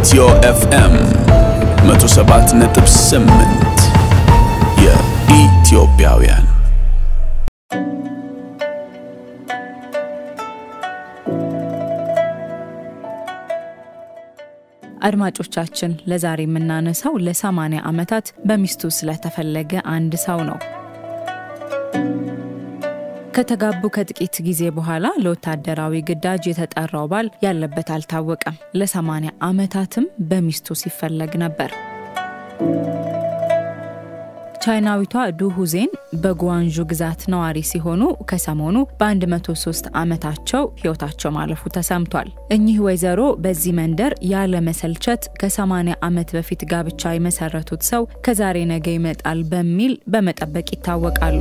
ኢትዮ ኤፍኤም 107.8 የኢትዮጵያውያን አድማጮቻችን ለዛሬ የምናነሳው ለ80 ዓመታት በሚስቱ ስለተፈለገ አንድ ሰው ነው። ከተጋቡ ከጥቂት ጊዜ በኋላ ለወታደራዊ ግዳጅ የተጠራው ባል ያለበት አልታወቀም። ለ80 ዓመታትም በሚስቱ ሲፈለግ ነበር። ቻይናዊቷ ዱሁዜን በጓንዡ ግዛት ነዋሪ ሲሆኑ ከሰሞኑ በ103 ዓመታቸው ህይወታቸው ማለፉ ተሰምቷል። እኚህ ወይዘሮ በዚህ መንደር ያለ መሰልቸት ከ80 ዓመት በፊት ጋብቻ የመሰረቱት ሰው ከዛሬ ነገ ይመጣል በሚል በመጠበቅ ይታወቃሉ።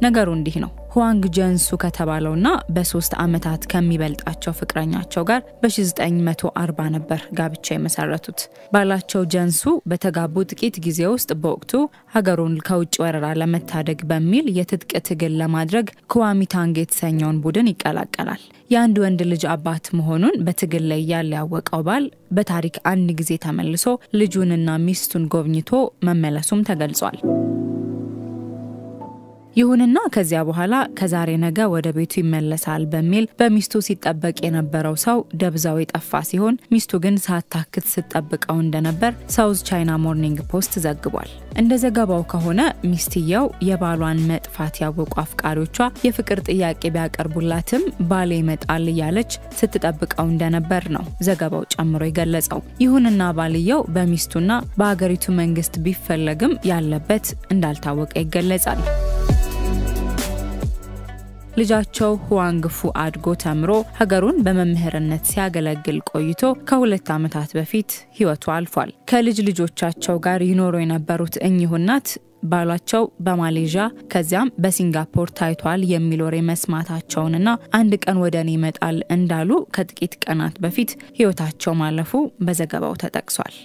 ነገሩ እንዲህ ነው። ሁዋንግ ጀንሱ ከተባለውና በ3 ዓመታት ከሚበልጣቸው ፍቅረኛቸው ጋር በ1940 ነበር ጋብቻ የመሰረቱት። ባላቸው ጀንሱ በተጋቡ ጥቂት ጊዜ ውስጥ በወቅቱ ሀገሩን ከውጭ ወረራ ለመታደግ በሚል የትጥቅ ትግል ለማድረግ ኩዋሚታንግ የተሰኘውን ቡድን ይቀላቀላል። የአንድ ወንድ ልጅ አባት መሆኑን በትግል ላይ ያወቀው ባል በታሪክ አንድ ጊዜ ተመልሶ ልጁንና ሚስቱን ጎብኝቶ መመለሱም ተገልጿል። ይሁንና ከዚያ በኋላ ከዛሬ ነገ ወደ ቤቱ ይመለሳል በሚል በሚስቱ ሲጠበቅ የነበረው ሰው ደብዛው የጠፋ ሲሆን ሚስቱ ግን ሳታክት ስትጠብቀው እንደነበር ሳውዝ ቻይና ሞርኒንግ ፖስት ዘግቧል። እንደ ዘገባው ከሆነ ሚስትየው የባሏን መጥፋት ያወቁ አፍቃሪዎቿ የፍቅር ጥያቄ ቢያቀርቡላትም ባሌ ይመጣል እያለች ስትጠብቀው እንደነበር ነው ዘገባው ጨምሮ የገለጸው። ይሁንና ባልየው በሚስቱና በአገሪቱ መንግስት ቢፈለግም ያለበት እንዳልታወቀ ይገለጻል። ልጃቸው ሁዋንግ ፉ አድጎ ተምሮ ሀገሩን በመምህርነት ሲያገለግል ቆይቶ ከ2 ዓመታት በፊት ህይወቱ አልፏል። ከልጅ ልጆቻቸው ጋር ይኖሩ የነበሩት እኚሁ እናት ባላቸው በማሌዥያ ከዚያም በሲንጋፖር ታይቷል የሚል ወሬ መስማታቸውንና አንድ ቀን ወደኔ ይመጣል እንዳሉ ከጥቂት ቀናት በፊት ህይወታቸው ማለፉ በዘገባው ተጠቅሷል።